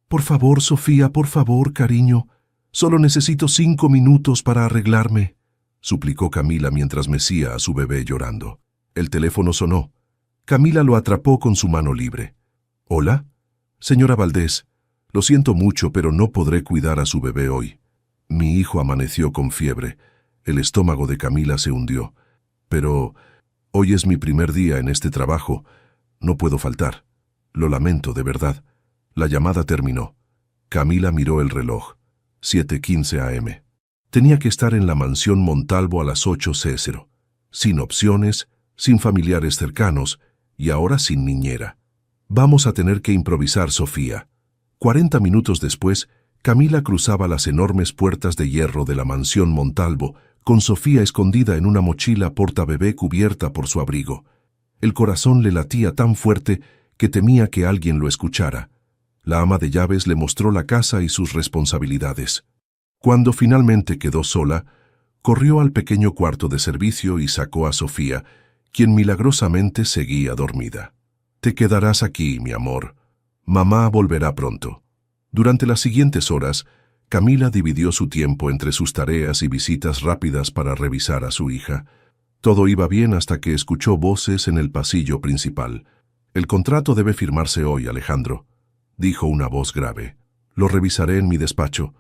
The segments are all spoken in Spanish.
Por favor, Sofía, por favor, cariño. Solo necesito 5 minutos para arreglarme, suplicó Camila mientras mecía a su bebé llorando. El teléfono sonó. Camila lo atrapó con su mano libre. ¿Hola? Señora Valdés, lo siento mucho, pero no podré cuidar a su bebé hoy. Mi hijo amaneció con fiebre. El estómago de Camila se hundió. Pero hoy es mi primer día en este trabajo. No puedo faltar. Lo lamento, de verdad. La llamada terminó. Camila miró el reloj. 7:15 a.m. Tenía que estar en la mansión Montalvo a las 8:00. Sin opciones, sin familiares cercanos y ahora sin niñera. Vamos a tener que improvisar, Sofía. 40 minutos después, Camila cruzaba las enormes puertas de hierro de la mansión Montalvo, con Sofía escondida en una mochila portabebé cubierta por su abrigo. El corazón le latía tan fuerte que temía que alguien lo escuchara. La ama de llaves le mostró la casa y sus responsabilidades. Cuando finalmente quedó sola, corrió al pequeño cuarto de servicio y sacó a Sofía, quien milagrosamente seguía dormida. «Te quedarás aquí, mi amor. Mamá volverá pronto». Durante las siguientes horas, Camila dividió su tiempo entre sus tareas y visitas rápidas para revisar a su hija. Todo iba bien hasta que escuchó voces en el pasillo principal. «El contrato debe firmarse hoy, Alejandro», dijo una voz grave. «Lo revisaré en mi despacho»,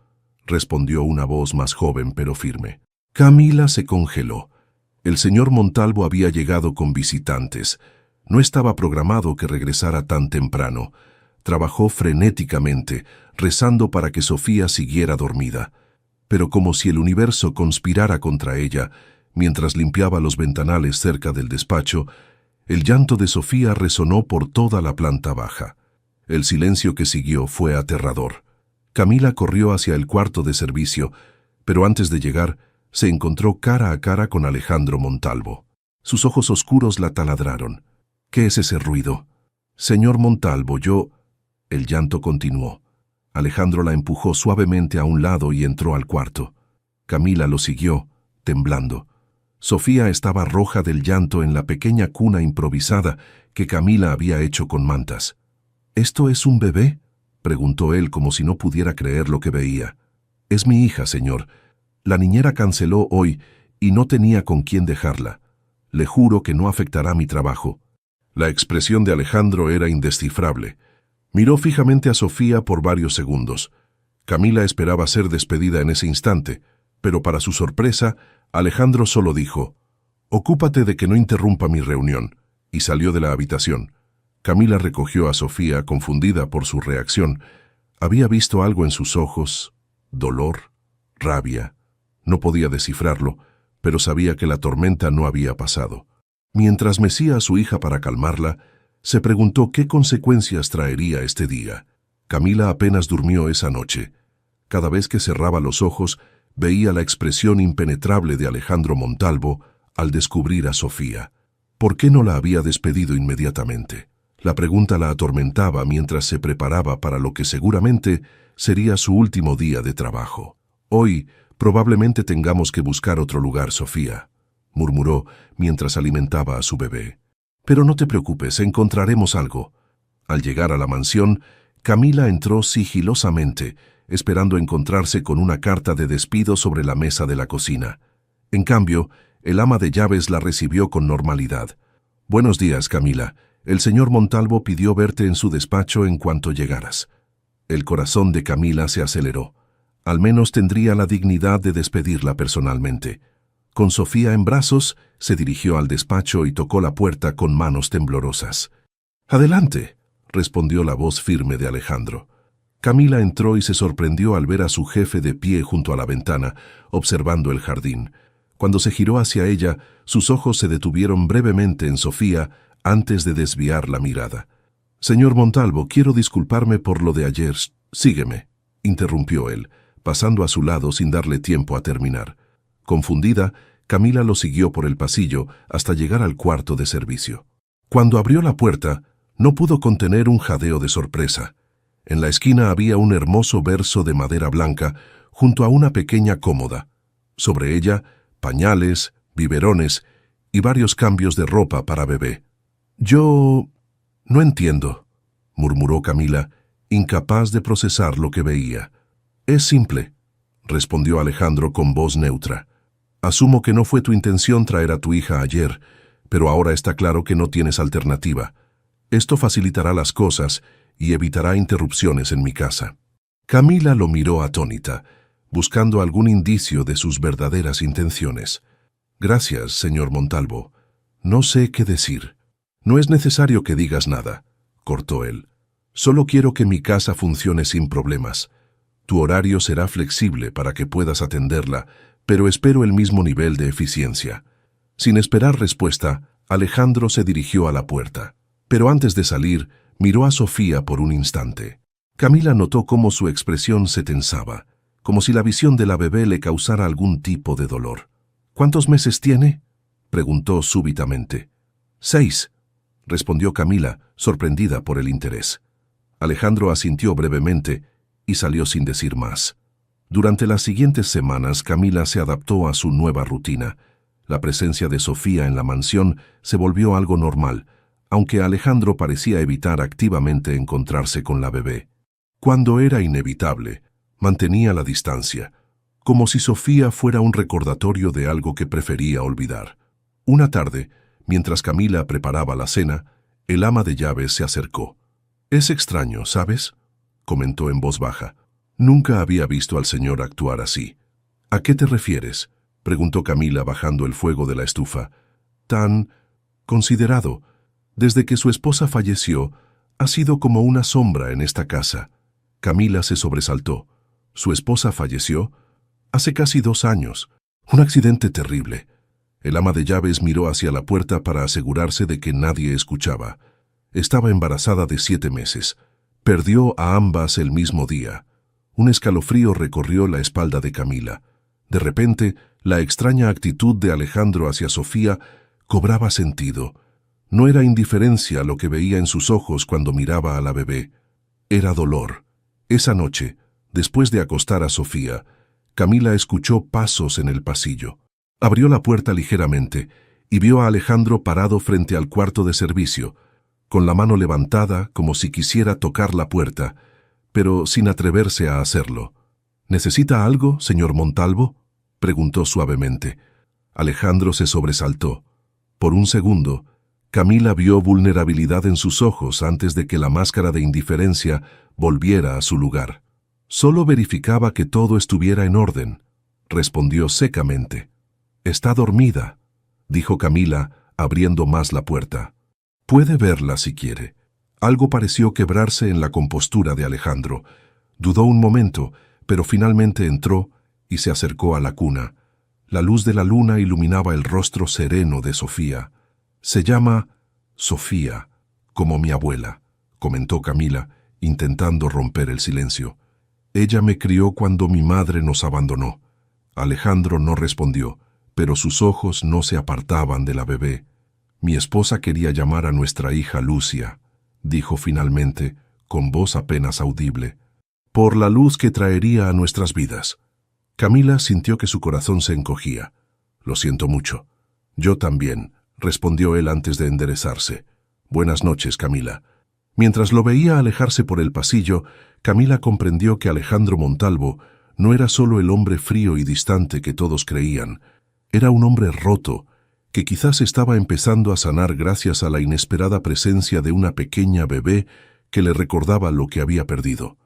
respondió una voz más joven pero firme. Camila se congeló. El señor Montalvo había llegado con visitantes. No estaba programado que regresara tan temprano. Trabajó frenéticamente, rezando para que Sofía siguiera dormida. Pero como si el universo conspirara contra ella, mientras limpiaba los ventanales cerca del despacho, el llanto de Sofía resonó por toda la planta baja. El silencio que siguió fue aterrador. Camila corrió hacia el cuarto de servicio, pero antes de llegar, se encontró cara a cara con Alejandro Montalvo. Sus ojos oscuros la taladraron. «¿Qué es ese ruido?» «Señor Montalvo, yo...» El llanto continuó. Alejandro la empujó suavemente a un lado y entró al cuarto. Camila lo siguió, temblando. Sofía estaba roja del llanto en la pequeña cuna improvisada que Camila había hecho con mantas. «¿Esto es un bebé?», preguntó él como si no pudiera creer lo que veía. «Es mi hija, señor. La niñera canceló hoy y no tenía con quién dejarla. Le juro que no afectará mi trabajo». La expresión de Alejandro era indescifrable. Miró fijamente a Sofía por varios segundos. Camila esperaba ser despedida en ese instante, pero para su sorpresa, Alejandro solo dijo: «Ocúpate de que no interrumpa mi reunión», y salió de la habitación. Camila recogió a Sofía, confundida por su reacción. Había visto algo en sus ojos: dolor, rabia. No podía descifrarlo, pero sabía que la tormenta no había pasado. Mientras mecía a su hija para calmarla, se preguntó qué consecuencias traería este día. Camila apenas durmió esa noche. Cada vez que cerraba los ojos, veía la expresión impenetrable de Alejandro Montalvo al descubrir a Sofía. ¿Por qué no la había despedido inmediatamente? La pregunta la atormentaba mientras se preparaba para lo que seguramente sería su último día de trabajo. «Hoy probablemente tengamos que buscar otro lugar, Sofía», murmuró mientras alimentaba a su bebé. «Pero no te preocupes, encontraremos algo». Al llegar a la mansión, Camila entró sigilosamente, esperando encontrarse con una carta de despido sobre la mesa de la cocina. En cambio, el ama de llaves la recibió con normalidad. «Buenos días, Camila. El señor Montalvo pidió verte en su despacho en cuanto llegaras». El corazón de Camila se aceleró. Al menos tendría la dignidad de despedirla personalmente. Con Sofía en brazos, se dirigió al despacho y tocó la puerta con manos temblorosas. «Adelante», respondió la voz firme de Alejandro. Camila entró y se sorprendió al ver a su jefe de pie junto a la ventana, observando el jardín. Cuando se giró hacia ella, sus ojos se detuvieron brevemente en Sofía antes de desviar la mirada. «Señor Montalvo, quiero disculparme por lo de ayer». «Sígueme», interrumpió él, pasando a su lado sin darle tiempo a terminar. Confundida, Camila lo siguió por el pasillo hasta llegar al cuarto de servicio. Cuando abrió la puerta, no pudo contener un jadeo de sorpresa. En la esquina había un hermoso verso de madera blanca junto a una pequeña cómoda. Sobre ella, pañales, biberones y varios cambios de ropa para bebé. «Yo... no entiendo», murmuró Camila, incapaz de procesar lo que veía. «Es simple», respondió Alejandro con voz neutra. «Asumo que no fue tu intención traer a tu hija ayer, pero ahora está claro que no tienes alternativa. Esto facilitará las cosas y evitará interrupciones en mi casa». Camila lo miró atónita, buscando algún indicio de sus verdaderas intenciones. «Gracias, señor Montalvo. No sé qué decir». «No es necesario que digas nada», cortó él. «Solo quiero que mi casa funcione sin problemas. Tu horario será flexible para que puedas atenderla, pero espero el mismo nivel de eficiencia». Sin esperar respuesta, Alejandro se dirigió a la puerta. Pero antes de salir, miró a Sofía por un instante. Camila notó cómo su expresión se tensaba, como si la visión de la bebé le causara algún tipo de dolor. «¿Cuántos meses tiene?», preguntó súbitamente. «6», respondió Camila, sorprendida por el interés. Alejandro asintió brevemente y salió sin decir más. Durante las siguientes semanas, Camila se adaptó a su nueva rutina. La presencia de Sofía en la mansión se volvió algo normal, aunque Alejandro parecía evitar activamente encontrarse con la bebé. Cuando era inevitable, mantenía la distancia, como si Sofía fuera un recordatorio de algo que prefería olvidar. Una tarde, mientras Camila preparaba la cena, el ama de llaves se acercó. «Es extraño, ¿sabes?», comentó en voz baja. «Nunca había visto al señor actuar así». «¿A qué te refieres?», preguntó Camila bajando el fuego de la estufa. «Tan considerado. Desde que su esposa falleció, ha sido como una sombra en esta casa». Camila se sobresaltó. «¿Su esposa falleció?». «Hace casi 2 años. Un accidente terrible». El ama de llaves miró hacia la puerta para asegurarse de que nadie escuchaba. Estaba embarazada de 7 meses. Perdió a ambas el mismo día. Un escalofrío recorrió la espalda de Camila. De repente, la extraña actitud de Alejandro hacia Sofía cobraba sentido. No era indiferencia lo que veía en sus ojos cuando miraba a la bebé. Era dolor. Esa noche, después de acostar a Sofía, Camila escuchó pasos en el pasillo. Abrió la puerta ligeramente y vio a Alejandro parado frente al cuarto de servicio, con la mano levantada como si quisiera tocar la puerta, pero sin atreverse a hacerlo. «¿Necesita algo, señor Montalvo?», preguntó suavemente. Alejandro se sobresaltó. Por un segundo, Camila vio vulnerabilidad en sus ojos antes de que la máscara de indiferencia volviera a su lugar. «Solo verificaba que todo estuviera en orden», respondió secamente. «Está dormida», dijo Camila, abriendo más la puerta. «Puede verla si quiere». Algo pareció quebrarse en la compostura de Alejandro. Dudó un momento, pero finalmente entró y se acercó a la cuna. La luz de la luna iluminaba el rostro sereno de Sofía. «Se llama Sofía, como mi abuela», comentó Camila, intentando romper el silencio. «Ella me crió cuando mi madre nos abandonó». Alejandro no respondió, pero sus ojos no se apartaban de la bebé. «Mi esposa quería llamar a nuestra hija Lucia», dijo finalmente, con voz apenas audible, «por la luz que traería a nuestras vidas». Camila sintió que su corazón se encogía. «Lo siento mucho». «Yo también», respondió él antes de enderezarse. «Buenas noches, Camila». Mientras lo veía alejarse por el pasillo, Camila comprendió que Alejandro Montalvo no era solo el hombre frío y distante que todos creían. Era un hombre roto, que quizás estaba empezando a sanar gracias a la inesperada presencia de una pequeña bebé que le recordaba lo que había perdido.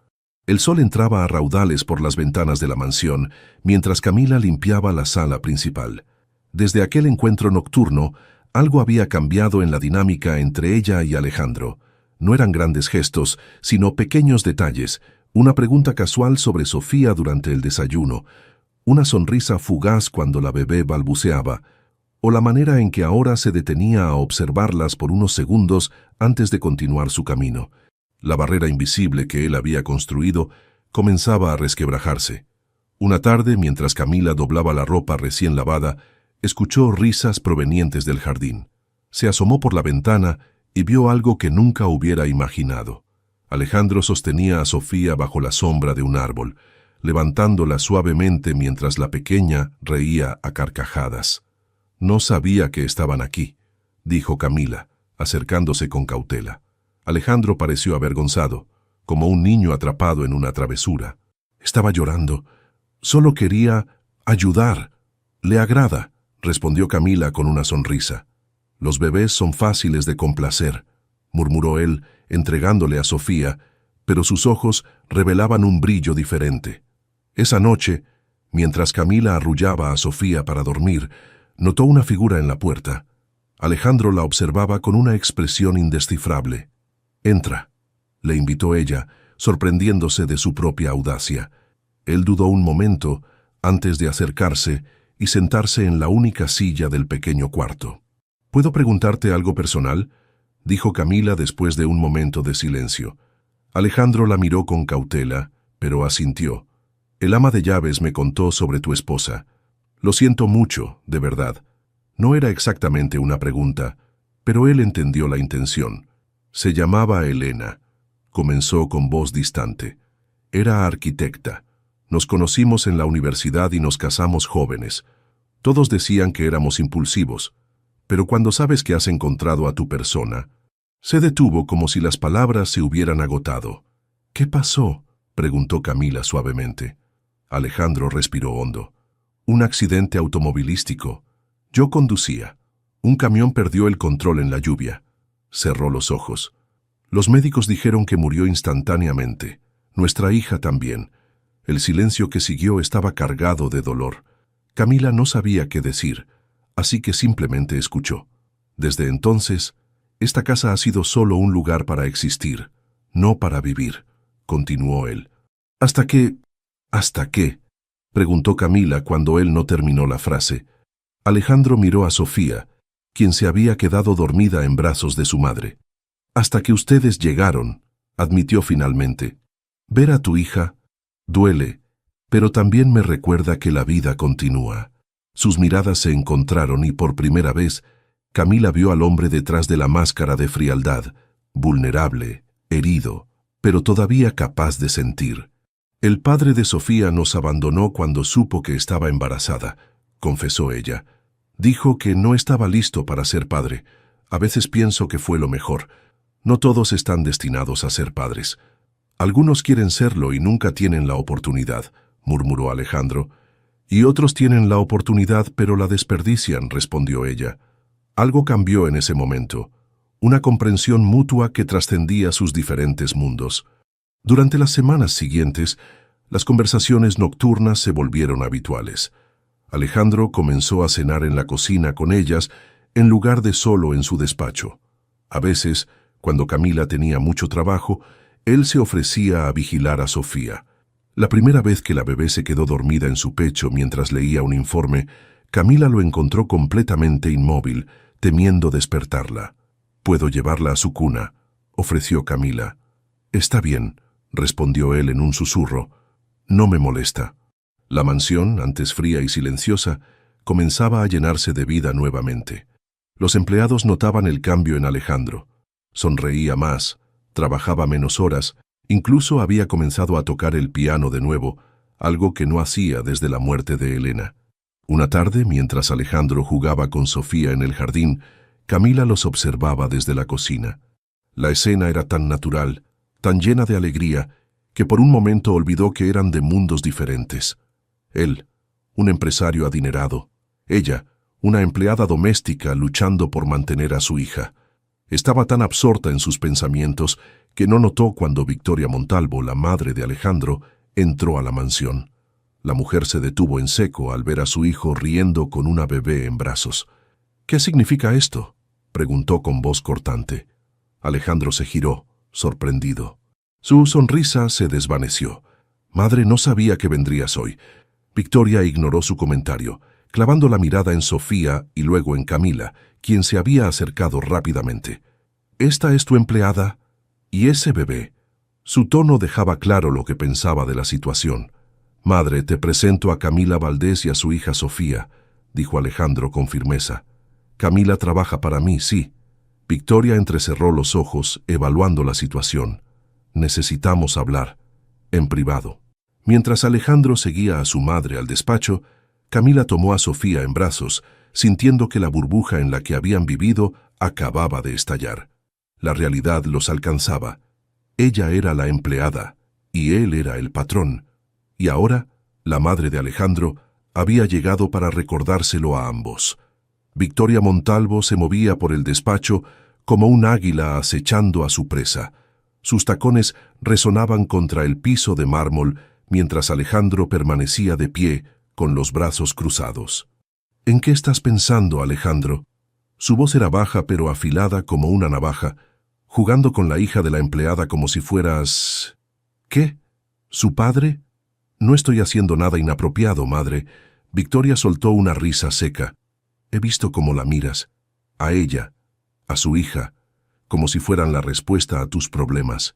El sol entraba a raudales por las ventanas de la mansión, mientras Camila limpiaba la sala principal. Desde aquel encuentro nocturno, algo había cambiado en la dinámica entre ella y Alejandro. No eran grandes gestos, sino pequeños detalles, una pregunta casual sobre Sofía durante el desayuno, una sonrisa fugaz cuando la bebé balbuceaba, o la manera en que ahora se detenía a observarlas por unos segundos antes de continuar su camino. La barrera invisible que él había construido comenzaba a resquebrajarse. Una tarde, mientras Camila doblaba la ropa recién lavada, escuchó risas provenientes del jardín. Se asomó por la ventana y vio algo que nunca hubiera imaginado. Alejandro sostenía a Sofía bajo la sombra de un árbol, levantándola suavemente mientras la pequeña reía a carcajadas. «No sabía que estaban aquí», dijo Camila, acercándose con cautela. Alejandro pareció avergonzado. como un niño atrapado en una travesura. Estaba llorando. Solo quería ayudar. «Le agrada», respondió Camila con una sonrisa. «Los bebés son fáciles de complacer», murmuró él, entregándole a Sofía, pero sus ojos revelaban un brillo diferente. Esa noche, mientras Camila arrullaba a Sofía para dormir, notó una figura en la puerta. Alejandro la observaba con una expresión indescifrable. «Entra», le invitó ella, sorprendiéndose de su propia audacia. Él dudó un momento antes de acercarse y sentarse en la única silla del pequeño cuarto. «¿Puedo preguntarte algo personal?», dijo Camila después de un momento de silencio. Alejandro la miró con cautela, pero asintió. «El ama de llaves me contó sobre tu esposa. Lo siento mucho, de verdad». No era exactamente una pregunta, pero él entendió la intención. «Se llamaba Elena», comenzó con voz distante. «Era arquitecta. Nos conocimos en la universidad y nos casamos jóvenes. Todos decían que éramos impulsivos, pero cuando sabes que has encontrado a tu persona...». Se detuvo como si las palabras se hubieran agotado. «¿Qué pasó?», preguntó Camila suavemente. Alejandro respiró hondo. «Un accidente automovilístico. Yo conducía. Un camión perdió el control en la lluvia». Cerró los ojos. «Los médicos dijeron que murió instantáneamente. Nuestra hija también». El silencio que siguió estaba cargado de dolor. Camila no sabía qué decir, así que simplemente escuchó. «Desde entonces, esta casa ha sido solo un lugar para existir, no para vivir», continuó él. «¿Hasta qué? ¿Hasta qué?», preguntó Camila cuando él no terminó la frase. Alejandro miró a Sofía, quien se había quedado dormida en brazos de su madre. «Hasta que ustedes llegaron», admitió finalmente. «Ver a tu hija duele, pero también me recuerda que la vida continúa». Sus miradas se encontraron y por primera vez Camila vio al hombre detrás de la máscara de frialdad, vulnerable, herido, pero todavía capaz de sentir. «El padre de Sofía nos abandonó cuando supo que estaba embarazada», confesó ella. «Dijo que no estaba listo para ser padre. A veces pienso que fue lo mejor. No todos están destinados a ser padres. Algunos quieren serlo y nunca tienen la oportunidad», murmuró Alejandro. «Y otros tienen la oportunidad pero la desperdician», respondió ella. Algo cambió en ese momento, una comprensión mutua que trascendía sus diferentes mundos. Durante las semanas siguientes, las conversaciones nocturnas se volvieron habituales. Alejandro comenzó a cenar en la cocina con ellas en lugar de solo en su despacho. A veces, cuando Camila tenía mucho trabajo, él se ofrecía a vigilar a Sofía. La primera vez que la bebé se quedó dormida en su pecho mientras leía un informe, Camila lo encontró completamente inmóvil, temiendo despertarla. «¿Puedo llevarla a su cuna?», ofreció Camila. «Está bien», respondió él en un susurro. «No me molesta». La mansión, antes fría y silenciosa, comenzaba a llenarse de vida nuevamente. Los empleados notaban el cambio en Alejandro. Sonreía más, trabajaba menos horas, incluso había comenzado a tocar el piano de nuevo, algo que no hacía desde la muerte de Elena. Una tarde, mientras Alejandro jugaba con Sofía en el jardín, Camila los observaba desde la cocina. La escena era tan natural, tan llena de alegría, que por un momento olvidó que eran de mundos diferentes. Él, un empresario adinerado; ella, una empleada doméstica luchando por mantener a su hija. Estaba tan absorta en sus pensamientos que no notó cuando Victoria Montalvo, la madre de Alejandro, entró a la mansión. La mujer se detuvo en seco al ver a su hijo riendo con una bebé en brazos. «¿Qué significa esto?», preguntó con voz cortante. Alejandro se giró, sorprendido. Su sonrisa se desvaneció. «Madre, no sabía que vendrías hoy». Victoria ignoró su comentario, clavando la mirada en Sofía y luego en Camila, quien se había acercado rápidamente. «¿Esta es tu empleada? ¿Y ese bebé?». Su tono dejaba claro lo que pensaba de la situación. «Madre, te presento a Camila Valdés y a su hija Sofía», dijo Alejandro con firmeza. «Camila trabaja para mí, sí». Victoria entrecerró los ojos, evaluando la situación. «Necesitamos hablar, en privado». Mientras Alejandro seguía a su madre al despacho, Camila tomó a Sofía en brazos, sintiendo que la burbuja en la que habían vivido acababa de estallar. La realidad los alcanzaba. Ella era la empleada, y él era el patrón. Y ahora, la madre de Alejandro había llegado para recordárselo a ambos. Victoria Montalvo se movía por el despacho como un águila acechando a su presa. Sus tacones resonaban contra el piso de mármol mientras Alejandro permanecía de pie con los brazos cruzados. ¿En qué estás pensando, Alejandro? Su voz era baja pero afilada como una navaja, jugando con la hija de la empleada como si fueras... ¿Qué? ¿Su padre? No estoy haciendo nada inapropiado, madre. Victoria soltó una risa seca. He visto cómo la miras. A ella, a su hija, como si fueran la respuesta a tus problemas.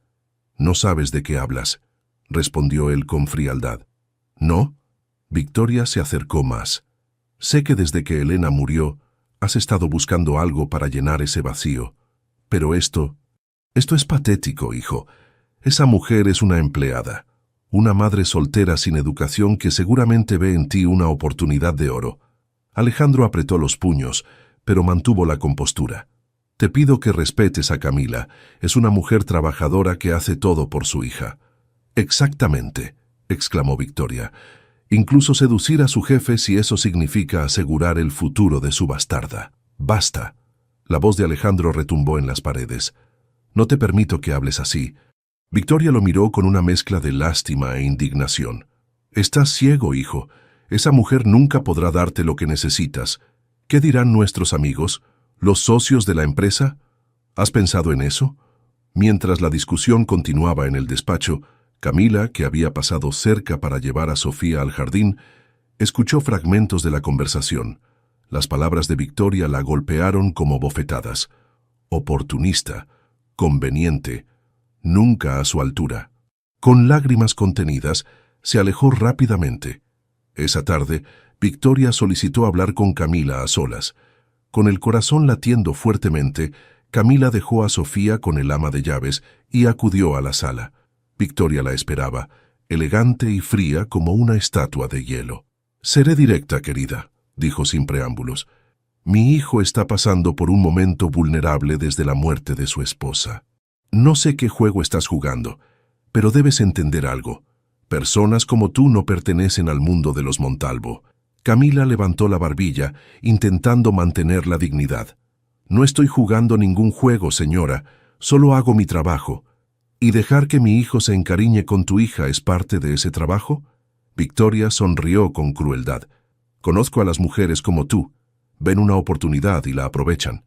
No sabes de qué hablas, respondió él con frialdad. ¿No? Victoria se acercó más. Sé que desde que Elena murió, has estado buscando algo para llenar ese vacío. Pero esto es patético, hijo. Esa mujer es una empleada, una madre soltera sin educación que seguramente ve en ti una oportunidad de oro. Alejandro apretó los puños, pero mantuvo la compostura. Te pido que respetes a Camila. Es una mujer trabajadora que hace todo por su hija. Exactamente, exclamó Victoria. Incluso seducir a su jefe si eso significa asegurar el futuro de su bastarda. Basta. La voz de Alejandro retumbó en las paredes. No te permito que hables así. Victoria lo miró con una mezcla de lástima e indignación. Estás ciego, hijo. Esa mujer nunca podrá darte lo que necesitas. ¿Qué dirán nuestros amigos? ¿Los socios de la empresa? ¿Has pensado en eso? Mientras la discusión continuaba en el despacho, Camila, que había pasado cerca para llevar a Sofía al jardín, escuchó fragmentos de la conversación. Las palabras de Victoria la golpearon como bofetadas. Oportunista, conveniente, nunca a su altura. Con lágrimas contenidas, se alejó rápidamente. Esa tarde, Victoria solicitó hablar con Camila a solas. Con el corazón latiendo fuertemente, Camila dejó a Sofía con el ama de llaves y acudió a la sala. Victoria la esperaba, elegante y fría como una estatua de hielo. «Seré directa, querida», dijo sin preámbulos. «Mi hijo está pasando por un momento vulnerable desde la muerte de su esposa. No sé qué juego estás jugando, pero debes entender algo. Personas como tú no pertenecen al mundo de los Montalvo». Camila levantó la barbilla, intentando mantener la dignidad. «No estoy jugando ningún juego, señora. Solo hago mi trabajo. ¿Y dejar que mi hijo se encariñe con tu hija es parte de ese trabajo?» Victoria sonrió con crueldad. «Conozco a las mujeres como tú. Ven una oportunidad y la aprovechan».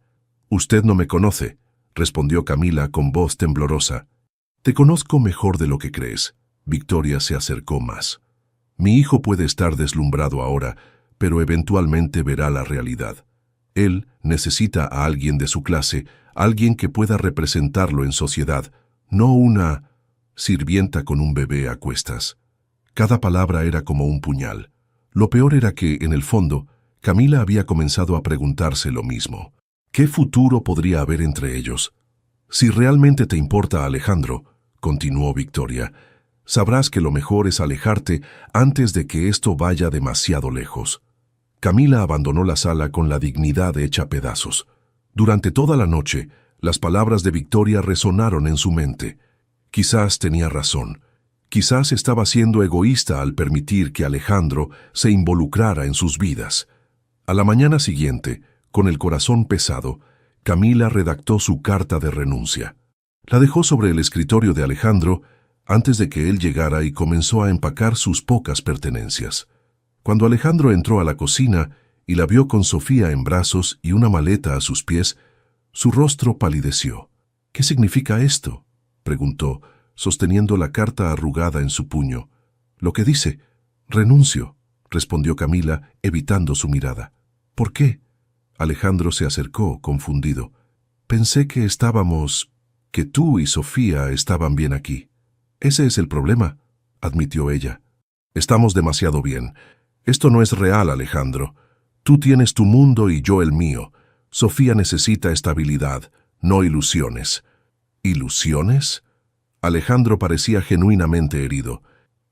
«Usted no me conoce», respondió Camila con voz temblorosa. «Te conozco mejor de lo que crees». Victoria se acercó más. «Mi hijo puede estar deslumbrado ahora, pero eventualmente verá la realidad. Él necesita a alguien de su clase, alguien que pueda representarlo en sociedad, no una sirvienta con un bebé a cuestas». Cada palabra era como un puñal. Lo peor era que, en el fondo, Camila había comenzado a preguntarse lo mismo. ¿Qué futuro podría haber entre ellos? «Si realmente te importa Alejandro», continuó Victoria, «sabrás que lo mejor es alejarte antes de que esto vaya demasiado lejos». Camila abandonó la sala con la dignidad hecha pedazos. Durante toda la noche, las palabras de Victoria resonaron en su mente. Quizás tenía razón. Quizás estaba siendo egoísta al permitir que Alejandro se involucrara en sus vidas. A la mañana siguiente, con el corazón pesado, Camila redactó su carta de renuncia. La dejó sobre el escritorio de Alejandro antes de que él llegara y comenzó a empacar sus pocas pertenencias. Cuando Alejandro entró a la cocina y la vio con Sofía en brazos y una maleta a sus pies, su rostro palideció. «¿Qué significa esto?», preguntó, sosteniendo la carta arrugada en su puño. «Lo que dice, renuncio», respondió Camila, evitando su mirada. «¿Por qué?». Alejandro se acercó, confundido. «Pensé que tú y Sofía estaban bien aquí». «Ese es el problema», admitió ella. «Estamos demasiado bien. Esto no es real, Alejandro. Tú tienes tu mundo y yo el mío. Sofía necesita estabilidad, no ilusiones». «¿Ilusiones?». Alejandro parecía genuinamente herido.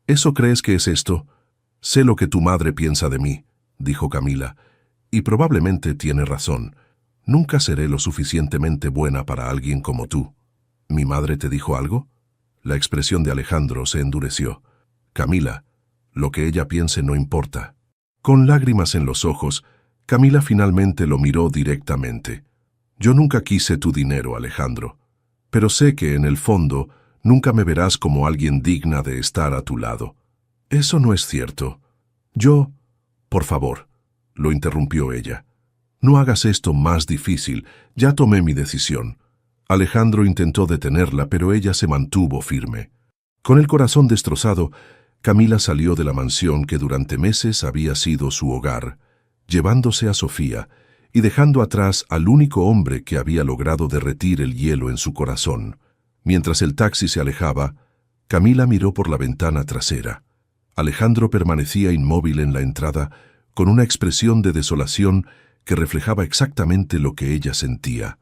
«¿Eso crees que es esto?». «Sé lo que tu madre piensa de mí», dijo Camila, «y probablemente tiene razón. Nunca seré lo suficientemente buena para alguien como tú». «¿Mi madre te dijo algo?». La expresión de Alejandro se endureció. Camila, lo que ella piense no importa. Con lágrimas en los ojos, Camila finalmente lo miró directamente. Yo nunca quise tu dinero, Alejandro, pero sé que en el fondo nunca me verás como alguien digna de estar a tu lado. Eso no es cierto. Por favor, lo interrumpió ella. No hagas esto más difícil, ya tomé mi decisión. Alejandro intentó detenerla, pero ella se mantuvo firme. Con el corazón destrozado, Camila salió de la mansión que durante meses había sido su hogar, llevándose a Sofía y dejando atrás al único hombre que había logrado derretir el hielo en su corazón. Mientras el taxi se alejaba, Camila miró por la ventana trasera. Alejandro permanecía inmóvil en la entrada, con una expresión de desolación que reflejaba exactamente lo que ella sentía,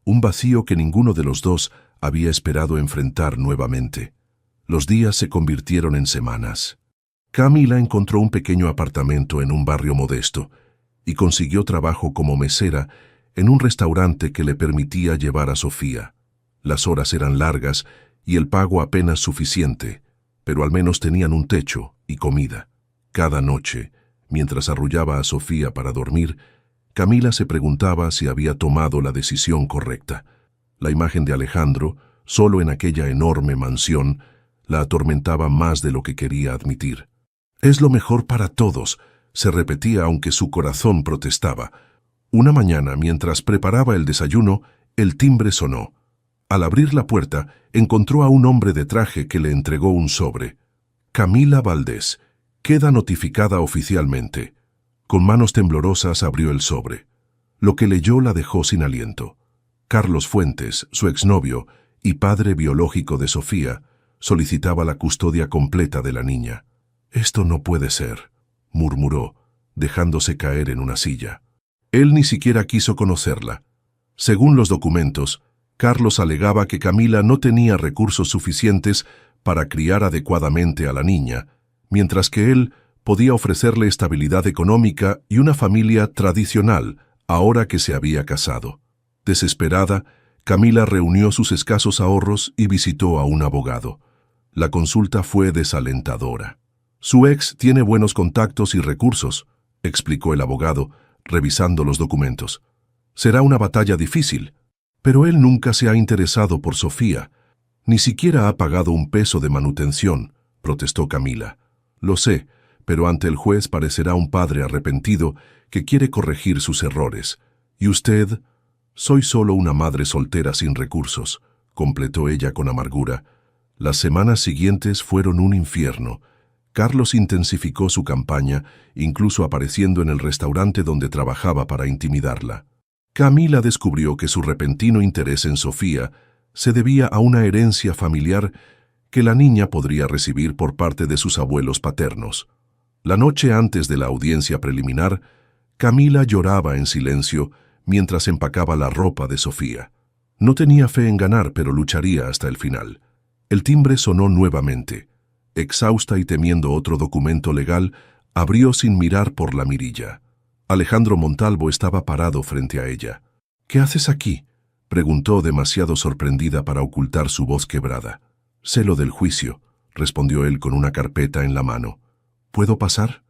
un vacío que ninguno de los dos había esperado enfrentar nuevamente. Los días se convirtieron en semanas. Camila encontró un pequeño apartamento en un barrio modesto y consiguió trabajo como mesera en un restaurante que le permitía llevar a Sofía. Las horas eran largas y el pago apenas suficiente, pero al menos tenían un techo y comida. Cada noche, mientras arrullaba a Sofía para dormir, Camila se preguntaba si había tomado la decisión correcta. La imagen de Alejandro, solo en aquella enorme mansión, la atormentaba más de lo que quería admitir. Es lo mejor para todos, se repetía aunque su corazón protestaba. Una mañana, mientras preparaba el desayuno, el timbre sonó. Al abrir la puerta, encontró a un hombre de traje que le entregó un sobre. Camila Valdés, queda notificada oficialmente. Con manos temblorosas abrió el sobre. Lo que leyó la dejó sin aliento. Carlos Fuentes, su exnovio y padre biológico de Sofía, solicitaba la custodia completa de la niña. «Esto no puede ser», murmuró, dejándose caer en una silla. Él ni siquiera quiso conocerla. Según los documentos, Carlos alegaba que Camila no tenía recursos suficientes para criar adecuadamente a la niña, mientras que él podía ofrecerle estabilidad económica y una familia tradicional ahora que se había casado. Desesperada, Camila reunió sus escasos ahorros y visitó a un abogado. La consulta fue desalentadora. «Su ex tiene buenos contactos y recursos», explicó el abogado, revisando los documentos. «Será una batalla difícil, pero él nunca se ha interesado por Sofía. Ni siquiera ha pagado un peso de manutención», protestó Camila. «Lo sé, pero ante el juez parecerá un padre arrepentido que quiere corregir sus errores. ¿Y usted?» «Soy solo una madre soltera sin recursos», completó ella con amargura. Las semanas siguientes fueron un infierno. Carlos intensificó su campaña, incluso apareciendo en el restaurante donde trabajaba para intimidarla. Camila descubrió que su repentino interés en Sofía se debía a una herencia familiar que la niña podría recibir por parte de sus abuelos paternos. La noche antes de la audiencia preliminar, Camila lloraba en silencio mientras empacaba la ropa de Sofía. No tenía fe en ganar, pero lucharía hasta el final. El timbre sonó nuevamente. Exhausta y temiendo otro documento legal, abrió sin mirar por la mirilla. Alejandro Montalvo estaba parado frente a ella. «¿Qué haces aquí?», preguntó demasiado sorprendida para ocultar su voz quebrada. «Sé lo del juicio», respondió él con una carpeta en la mano. «¿Puedo pasar?».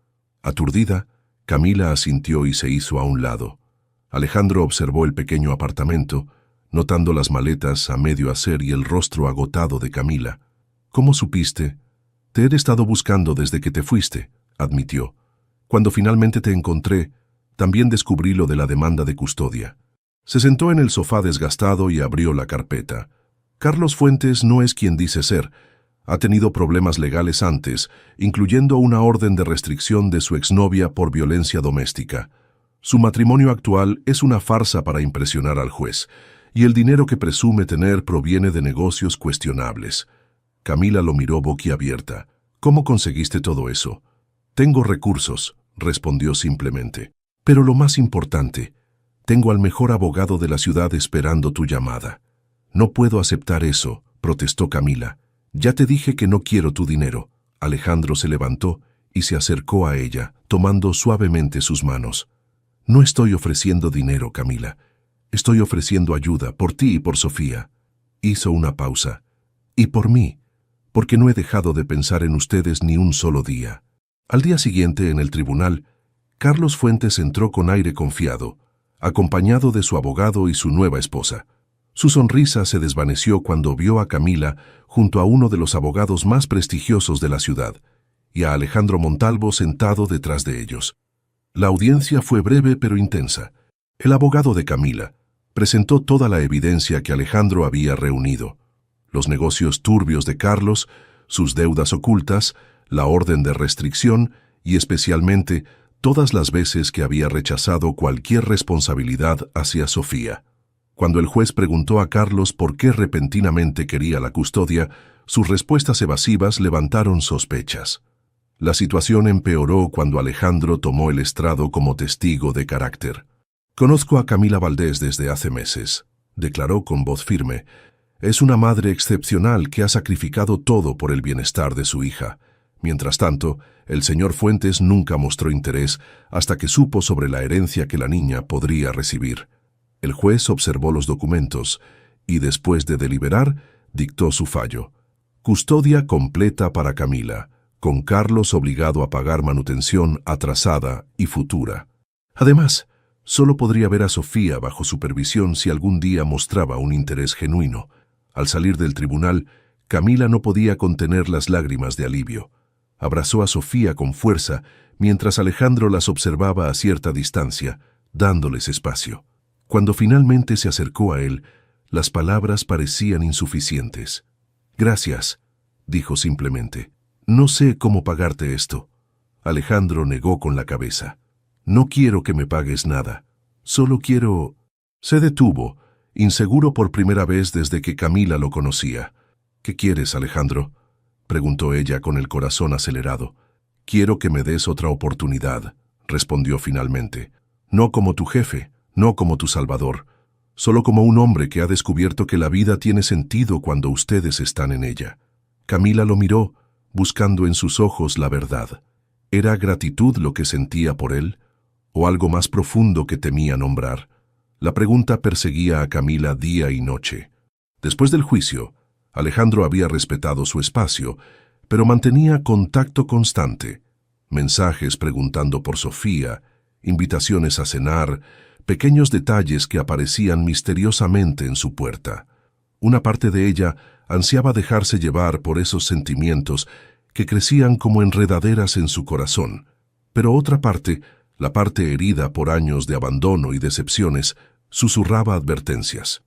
Aturdida, Camila asintió y se hizo a un lado. Alejandro observó el pequeño apartamento, notando las maletas a medio hacer y el rostro agotado de Camila. «¿Cómo supiste?». «Te he estado buscando desde que te fuiste», admitió. «Cuando finalmente te encontré, también descubrí lo de la demanda de custodia». Se sentó en el sofá desgastado y abrió la carpeta. Carlos Fuentes no es quien dice ser. Ha tenido problemas legales antes, incluyendo una orden de restricción de su exnovia por violencia doméstica. Su matrimonio actual es una farsa para impresionar al juez, y el dinero que presume tener proviene de negocios cuestionables. Camila lo miró boquiabierta. «¿Cómo conseguiste todo eso?». «Tengo recursos», respondió simplemente. «Pero lo más importante, tengo al mejor abogado de la ciudad esperando tu llamada». «No puedo aceptar eso», protestó Camila. «Ya te dije que no quiero tu dinero». Alejandro se levantó y se acercó a ella, tomando suavemente sus manos. «No estoy ofreciendo dinero, Camila. Estoy ofreciendo ayuda por ti y por Sofía». Hizo una pausa. «Y por mí», porque no he dejado de pensar en ustedes ni un solo día. Al día siguiente, en el tribunal, Carlos Fuentes entró con aire confiado, acompañado de su abogado y su nueva esposa. Su sonrisa se desvaneció cuando vio a Camila junto a uno de los abogados más prestigiosos de la ciudad y a Alejandro Montalvo sentado detrás de ellos. La audiencia fue breve pero intensa. El abogado de Camila presentó toda la evidencia que Alejandro había reunido: los negocios turbios de Carlos, sus deudas ocultas, la orden de restricción y especialmente todas las veces que había rechazado cualquier responsabilidad hacia Sofía. Cuando el juez preguntó a Carlos por qué repentinamente quería la custodia, sus respuestas evasivas levantaron sospechas. La situación empeoró cuando Alejandro tomó el estrado como testigo de carácter. «Conozco a Camila Valdés desde hace meses», declaró con voz firme. «Es una madre excepcional que ha sacrificado todo por el bienestar de su hija. Mientras tanto, el señor Fuentes nunca mostró interés hasta que supo sobre la herencia que la niña podría recibir». El juez observó los documentos y, después de deliberar, dictó su fallo: custodia completa para Camila, con Carlos obligado a pagar manutención atrasada y futura. Además, solo podría ver a Sofía bajo supervisión si algún día mostraba un interés genuino. Al salir del tribunal, Camila no podía contener las lágrimas de alivio. Abrazó a Sofía con fuerza mientras Alejandro las observaba a cierta distancia, dándoles espacio. Cuando finalmente se acercó a él, las palabras parecían insuficientes. «Gracias», dijo simplemente. «No sé cómo pagarte esto». Alejandro negó con la cabeza. «No quiero que me pagues nada. Solo quiero...». Se detuvo, inseguro por primera vez desde que Camila lo conocía. «¿Qué quieres, Alejandro?», preguntó ella con el corazón acelerado. «Quiero que me des otra oportunidad», respondió finalmente. «No como tu jefe, no como tu salvador, solo como un hombre que ha descubierto que la vida tiene sentido cuando ustedes están en ella». Camila lo miró, buscando en sus ojos la verdad. ¿Era gratitud lo que sentía por él, o algo más profundo que temía nombrar? La pregunta perseguía a Camila día y noche. Después del juicio, Alejandro había respetado su espacio, pero mantenía contacto constante. Mensajes preguntando por Sofía, invitaciones a cenar, pequeños detalles que aparecían misteriosamente en su puerta. Una parte de ella ansiaba dejarse llevar por esos sentimientos que crecían como enredaderas en su corazón, pero otra parte, la parte herida por años de abandono y decepciones, susurraba advertencias.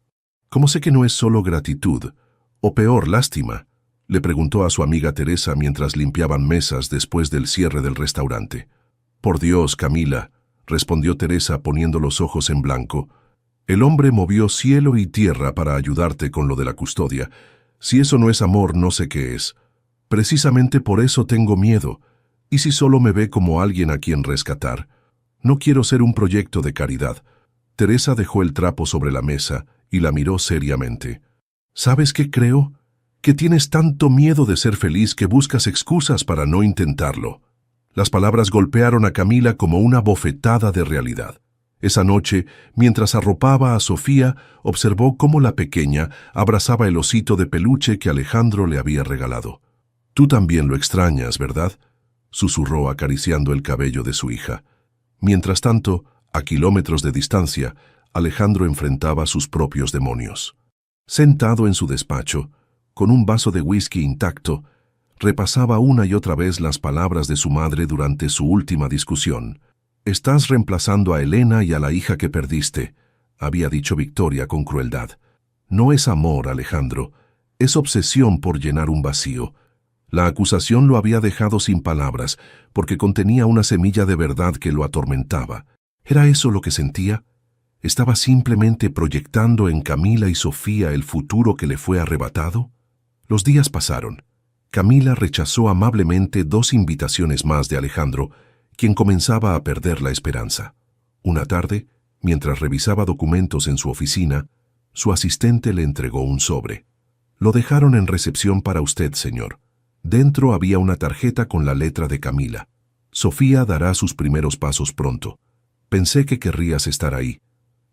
«¿Cómo sé que no es solo gratitud, o peor, lástima?», le preguntó a su amiga Teresa mientras limpiaban mesas después del cierre del restaurante. «Por Dios, Camila», respondió Teresa poniendo los ojos en blanco. «El hombre movió cielo y tierra para ayudarte con lo de la custodia. Si eso no es amor, no sé qué es. Precisamente por eso tengo miedo. ¿Y si solo me ve como alguien a quien rescatar? No quiero ser un proyecto de caridad». Teresa dejó el trapo sobre la mesa y la miró seriamente. «¿Sabes qué creo? Que tienes tanto miedo de ser feliz que buscas excusas para no intentarlo». Las palabras golpearon a Camila como una bofetada de realidad. Esa noche, mientras arropaba a Sofía, observó cómo la pequeña abrazaba el osito de peluche que Alejandro le había regalado. «Tú también lo extrañas, ¿verdad?», susurró acariciando el cabello de su hija. Mientras tanto, a kilómetros de distancia, Alejandro enfrentaba sus propios demonios. Sentado en su despacho, con un vaso de whisky intacto, repasaba una y otra vez las palabras de su madre durante su última discusión. «Estás reemplazando a Elena y a la hija que perdiste», había dicho Victoria con crueldad. «No es amor, Alejandro, es obsesión por llenar un vacío». La acusación lo había dejado sin palabras, porque contenía una semilla de verdad que lo atormentaba. ¿Era eso lo que sentía? ¿Estaba simplemente proyectando en Camila y Sofía el futuro que le fue arrebatado? Los días pasaron. Camila rechazó amablemente 2 invitaciones más de Alejandro, quien comenzaba a perder la esperanza. Una tarde, mientras revisaba documentos en su oficina, su asistente le entregó un sobre. «Lo dejaron en recepción para usted, señor». Dentro había una tarjeta con la letra de Camila. «Sofía dará sus primeros pasos pronto. Pensé que querrías estar ahí.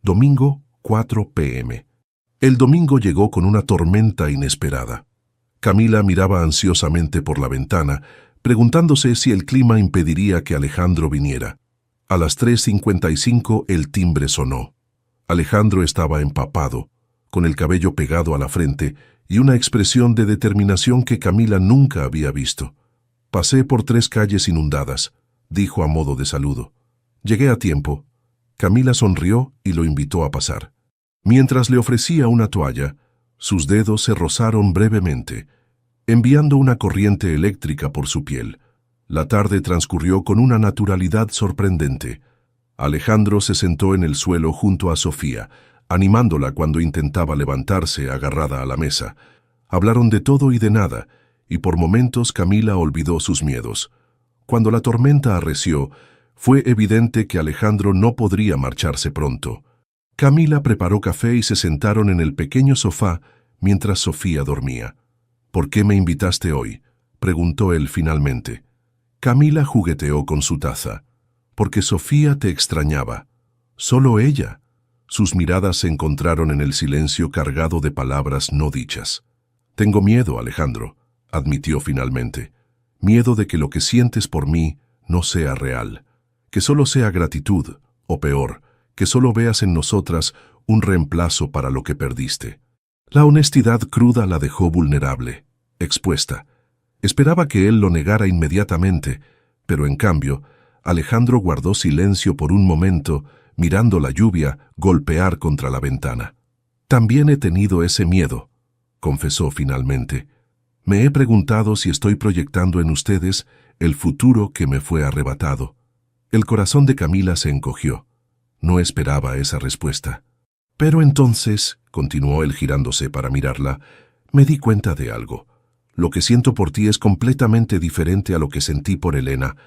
Domingo, 4 p.m». El domingo llegó con una tormenta inesperada. Camila miraba ansiosamente por la ventana, preguntándose si el clima impediría que Alejandro viniera. A las 3:55 el timbre sonó. Alejandro estaba empapado, con el cabello pegado a la frente y una expresión de determinación que Camila nunca había visto. «Pasé por 3 calles inundadas», dijo a modo de saludo. «Llegué a tiempo». Camila sonrió y lo invitó a pasar. Mientras le ofrecía una toalla, sus dedos se rozaron brevemente, enviando una corriente eléctrica por su piel. La tarde transcurrió con una naturalidad sorprendente. Alejandro se sentó en el suelo junto a Sofía, animándola cuando intentaba levantarse agarrada a la mesa. Hablaron de todo y de nada, y por momentos Camila olvidó sus miedos. Cuando la tormenta arreció, fue evidente que Alejandro no podría marcharse pronto. Camila preparó café y se sentaron en el pequeño sofá mientras Sofía dormía. «¿Por qué me invitaste hoy?», preguntó él finalmente. Camila jugueteó con su taza. «Porque Sofía te extrañaba. Solo ella». Sus miradas se encontraron en el silencio cargado de palabras no dichas. «Tengo miedo, Alejandro», admitió finalmente. «Miedo de que lo que sientes por mí no sea real. Que solo sea gratitud, o peor, que solo veas en nosotras un reemplazo para lo que perdiste». La honestidad cruda la dejó vulnerable, expuesta. Esperaba que él lo negara inmediatamente, pero en cambio, Alejandro guardó silencio por un momento, mirando la lluvia golpear contra la ventana. «También he tenido ese miedo», confesó finalmente. «Me he preguntado si estoy proyectando en ustedes el futuro que me fue arrebatado». El corazón de Camila se encogió. No esperaba esa respuesta. «Pero entonces», continuó él girándose para mirarla, «me di cuenta de algo. Lo que siento por ti es completamente diferente a lo que sentí por Elena.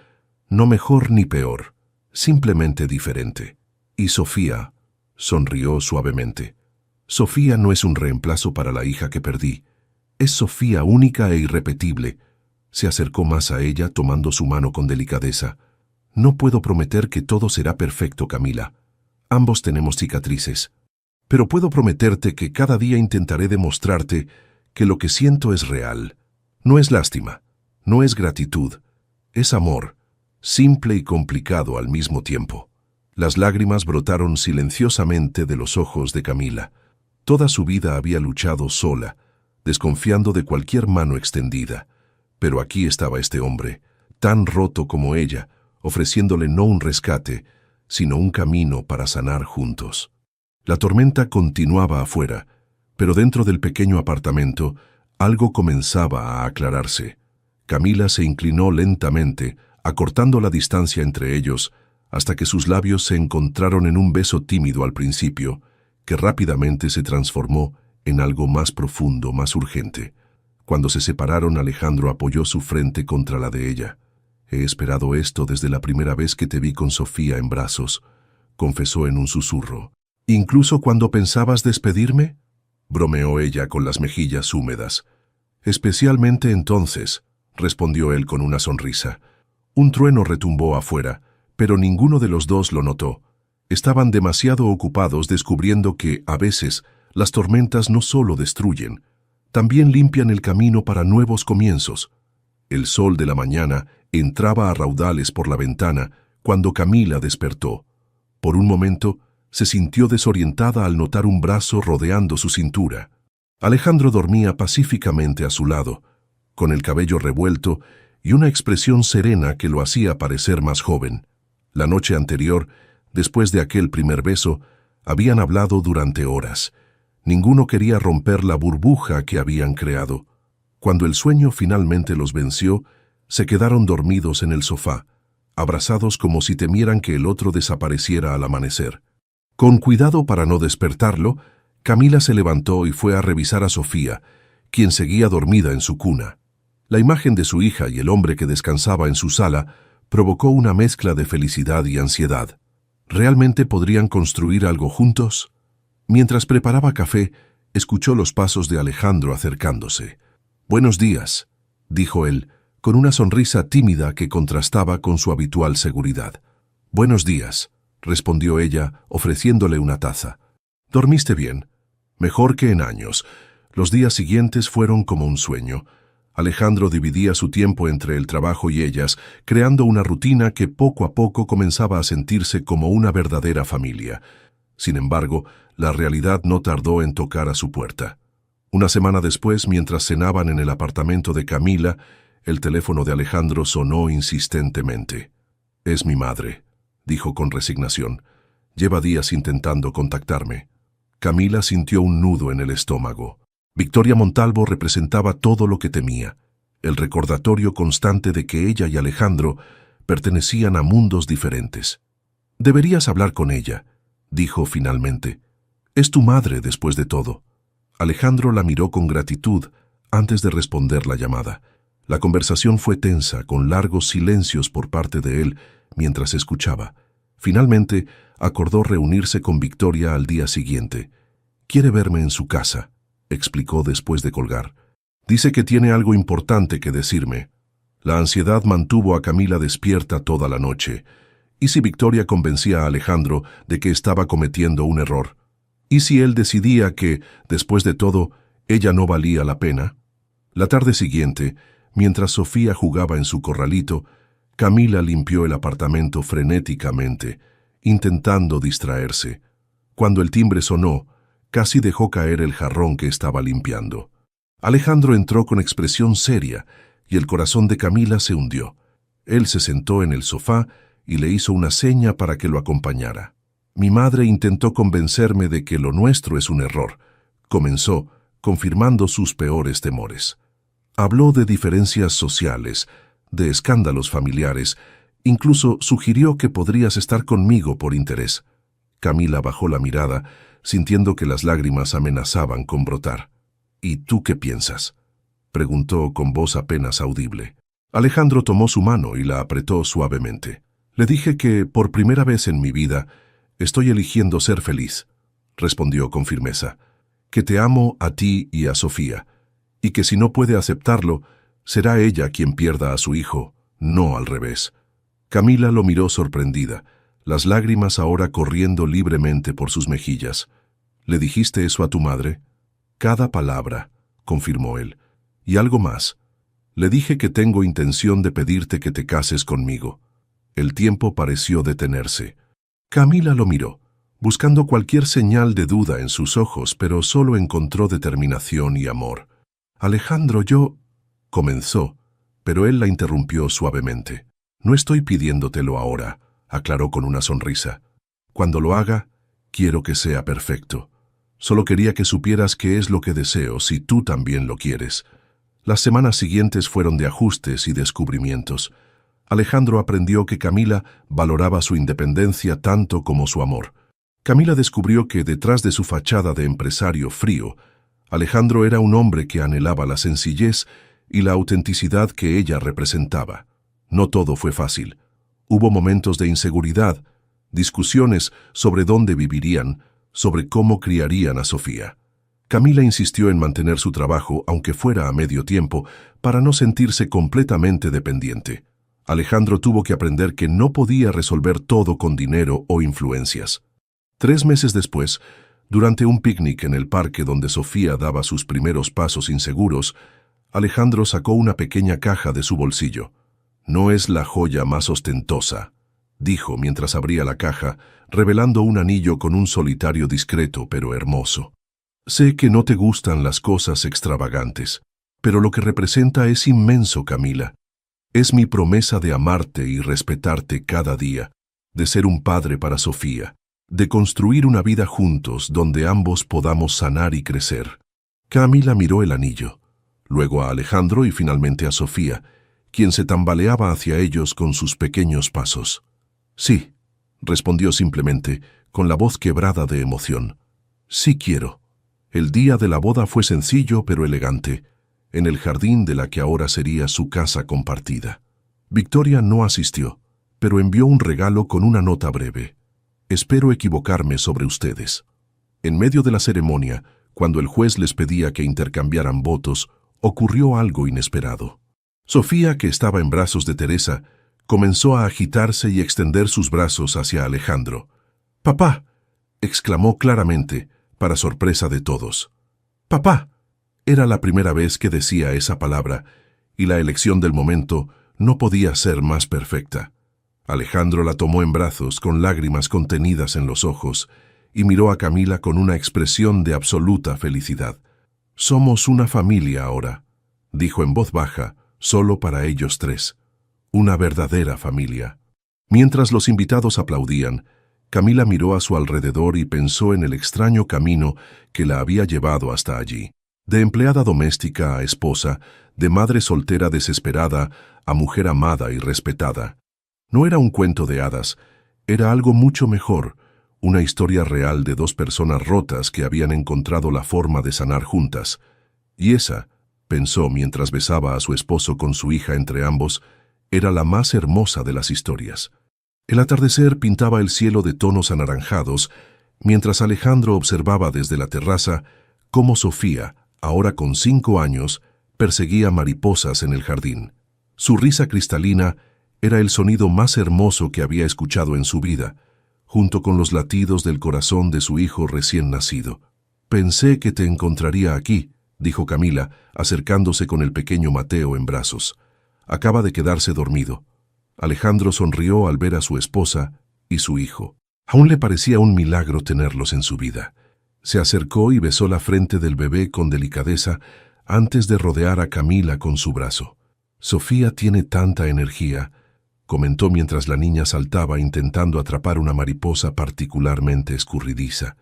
No mejor ni peor, simplemente diferente». Y Sofía sonrió suavemente. «Sofía no es un reemplazo para la hija que perdí. Es Sofía única e irrepetible». Se acercó más a ella tomando su mano con delicadeza. «No puedo prometer que todo será perfecto, Camila. Ambos tenemos cicatrices. Pero puedo prometerte que cada día intentaré demostrarte que lo que siento es real. No es lástima, no es gratitud, es amor, simple y complicado al mismo tiempo». Las lágrimas brotaron silenciosamente de los ojos de Camila. Toda su vida había luchado sola, desconfiando de cualquier mano extendida. Pero aquí estaba este hombre, tan roto como ella, ofreciéndole no un rescate, sino un camino para sanar juntos. La tormenta continuaba afuera, pero dentro del pequeño apartamento algo comenzaba a aclararse. Camila se inclinó lentamente, acortando la distancia entre ellos, hasta que sus labios se encontraron en un beso tímido al principio, que rápidamente se transformó en algo más profundo, más urgente. Cuando se separaron, Alejandro apoyó su frente contra la de ella. «He esperado esto desde la primera vez que te vi con Sofía en brazos», confesó en un susurro. «¿Incluso cuando pensabas despedirme?», bromeó ella con las mejillas húmedas. «Especialmente entonces», respondió él con una sonrisa. Un trueno retumbó afuera, pero ninguno de los dos lo notó. Estaban demasiado ocupados descubriendo que, a veces, las tormentas no solo destruyen, también limpian el camino para nuevos comienzos. El sol de la mañana entraba a raudales por la ventana cuando Camila despertó. Por un momento, se sintió desorientada al notar un brazo rodeando su cintura. Alejandro dormía pacíficamente a su lado, con el cabello revuelto y una expresión serena que lo hacía parecer más joven. La noche anterior, después de aquel primer beso, habían hablado durante horas. Ninguno quería romper la burbuja que habían creado. Cuando el sueño finalmente los venció, se quedaron dormidos en el sofá, abrazados como si temieran que el otro desapareciera al amanecer. Con cuidado para no despertarlo, Camila se levantó y fue a revisar a Sofía, quien seguía dormida en su cuna. La imagen de su hija y el hombre que descansaba en su sala provocó una mezcla de felicidad y ansiedad. ¿Realmente podrían construir algo juntos? Mientras preparaba café, escuchó los pasos de Alejandro acercándose. «Buenos días», dijo él, con una sonrisa tímida que contrastaba con su habitual seguridad. «Buenos días», respondió ella, ofreciéndole una taza. «¿Dormiste bien?» «Mejor que en años. Los días siguientes fueron como un sueño. Alejandro dividía su tiempo entre el trabajo y ellas, creando una rutina que poco a poco comenzaba a sentirse como una verdadera familia. Sin embargo, la realidad no tardó en tocar a su puerta. Una semana después, mientras cenaban en el apartamento de Camila, el teléfono de Alejandro sonó insistentemente. «Es mi madre», dijo con resignación. «Lleva días intentando contactarme». Camila sintió un nudo en el estómago. Victoria Montalvo representaba todo lo que temía, el recordatorio constante de que ella y Alejandro pertenecían a mundos diferentes. «Deberías hablar con ella», dijo finalmente. «Es tu madre después de todo». Alejandro la miró con gratitud antes de responder la llamada. La conversación fue tensa, con largos silencios por parte de él mientras escuchaba. Finalmente, acordó reunirse con Victoria al día siguiente. «Quiere verme en su casa», explicó después de colgar. «Dice que tiene algo importante que decirme». La ansiedad mantuvo a Camila despierta toda la noche. ¿Y si Victoria convencía a Alejandro de que estaba cometiendo un error? ¿Y si él decidía que, después de todo, ella no valía la pena? La tarde siguiente, mientras Sofía jugaba en su corralito, Camila limpió el apartamento frenéticamente, intentando distraerse. Cuando el timbre sonó, casi dejó caer el jarrón que estaba limpiando. Alejandro entró con expresión seria y el corazón de Camila se hundió. Él se sentó en el sofá y le hizo una seña para que lo acompañara. «Mi madre intentó convencerme de que lo nuestro es un error», comenzó, confirmando sus peores temores. Habló de diferencias sociales, de escándalos familiares, incluso sugirió que podrías estar conmigo por interés. Camila bajó la mirada, sintiendo que las lágrimas amenazaban con brotar. «¿Y tú qué piensas?», preguntó con voz apenas audible. Alejandro tomó su mano y la apretó suavemente. «Le dije que, por primera vez en mi vida, estoy eligiendo ser feliz», respondió con firmeza. «Que te amo a ti y a Sofía, y que si no puede aceptarlo, será ella quien pierda a su hijo, no al revés». Camila lo miró sorprendida, las lágrimas ahora corriendo libremente por sus mejillas. «¿Le dijiste eso a tu madre?» «Cada palabra», confirmó él. «Y algo más. Le dije que tengo intención de pedirte que te cases conmigo». El tiempo pareció detenerse. Camila lo miró, buscando cualquier señal de duda en sus ojos, pero solo encontró determinación y amor. «Alejandro, yo...» comenzó, pero él la interrumpió suavemente. «No estoy pidiéndotelo ahora», aclaró con una sonrisa. «Cuando lo haga, quiero que sea perfecto. Solo quería que supieras qué es lo que deseo si tú también lo quieres». Las semanas siguientes fueron de ajustes y descubrimientos. Alejandro aprendió que Camila valoraba su independencia tanto como su amor. Camila descubrió que detrás de su fachada de empresario frío, Alejandro era un hombre que anhelaba la sencillez y la autenticidad que ella representaba. No todo fue fácil. Hubo momentos de inseguridad, discusiones sobre dónde vivirían, sobre cómo criarían a Sofía. Camila insistió en mantener su trabajo, aunque fuera a medio tiempo, para no sentirse completamente dependiente. Alejandro tuvo que aprender que no podía resolver todo con dinero o influencias. 3 meses después, durante un picnic en el parque donde Sofía daba sus primeros pasos inseguros, Alejandro sacó una pequeña caja de su bolsillo. «No es la joya más ostentosa», dijo mientras abría la caja, revelando un anillo con un solitario discreto pero hermoso. «Sé que no te gustan las cosas extravagantes, pero lo que representa es inmenso, Camila. Es mi promesa de amarte y respetarte cada día, de ser un padre para Sofía, de construir una vida juntos donde ambos podamos sanar y crecer». Camila miró el anillo, luego a Alejandro y finalmente a Sofía, quien se tambaleaba hacia ellos con sus pequeños pasos. «Sí», respondió simplemente, con la voz quebrada de emoción. «Sí quiero». El día de la boda fue sencillo pero elegante, en el jardín de la que ahora sería su casa compartida. Victoria no asistió, pero envió un regalo con una nota breve. «Espero equivocarme sobre ustedes». En medio de la ceremonia, cuando el juez les pedía que intercambiaran votos, ocurrió algo inesperado. Sofía, que estaba en brazos de Teresa, comenzó a agitarse y extender sus brazos hacia Alejandro. «¡Papá!», exclamó claramente, para sorpresa de todos. «¡Papá!». Era la primera vez que decía esa palabra, y la elección del momento no podía ser más perfecta. Alejandro la tomó en brazos con lágrimas contenidas en los ojos y miró a Camila con una expresión de absoluta felicidad. «Somos una familia ahora», dijo en voz baja, solo para ellos tres. «Una verdadera familia». Mientras los invitados aplaudían, Camila miró a su alrededor y pensó en el extraño camino que la había llevado hasta allí. De empleada doméstica a esposa, de madre soltera desesperada a mujer amada y respetada. No era un cuento de hadas, era algo mucho mejor, una historia real de dos personas rotas que habían encontrado la forma de sanar juntas. Y esa, pensó mientras besaba a su esposo con su hija entre ambos, era la más hermosa de las historias. El atardecer pintaba el cielo de tonos anaranjados, mientras Alejandro observaba desde la terraza cómo Sofía, ahora con 5 años, perseguía mariposas en el jardín. Su risa cristalina era el sonido más hermoso que había escuchado en su vida, junto con los latidos del corazón de su hijo recién nacido. «Pensé que te encontraría aquí», dijo Camila, acercándose con el pequeño Mateo en brazos. Acaba de quedarse dormido. Alejandro sonrió al ver a su esposa y su hijo. Aún le parecía un milagro tenerlos en su vida. Se acercó y besó la frente del bebé con delicadeza antes de rodear a Camila con su brazo. «Sofía tiene tanta energía», comentó mientras la niña saltaba intentando atrapar una mariposa particularmente escurridiza.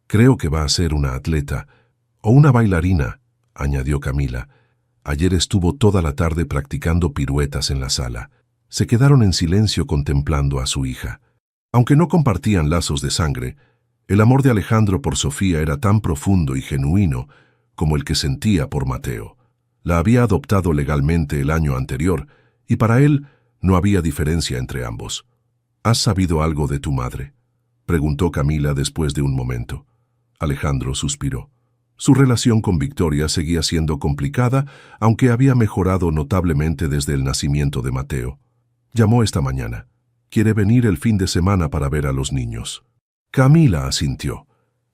«Creo que va a ser una atleta o una bailarina», añadió Camila. «Ayer estuvo toda la tarde practicando piruetas en la sala». Se quedaron en silencio contemplando a su hija. Aunque no compartían lazos de sangre, el amor de Alejandro por Sofía era tan profundo y genuino como el que sentía por Mateo. La había adoptado legalmente el año anterior, y para él no había diferencia entre ambos. «¿Has sabido algo de tu madre?», preguntó Camila después de un momento. Alejandro suspiró. Su relación con Victoria seguía siendo complicada, aunque había mejorado notablemente desde el nacimiento de Mateo. Llamó esta mañana. Quiere venir el fin de semana para ver a los niños. Camila asintió.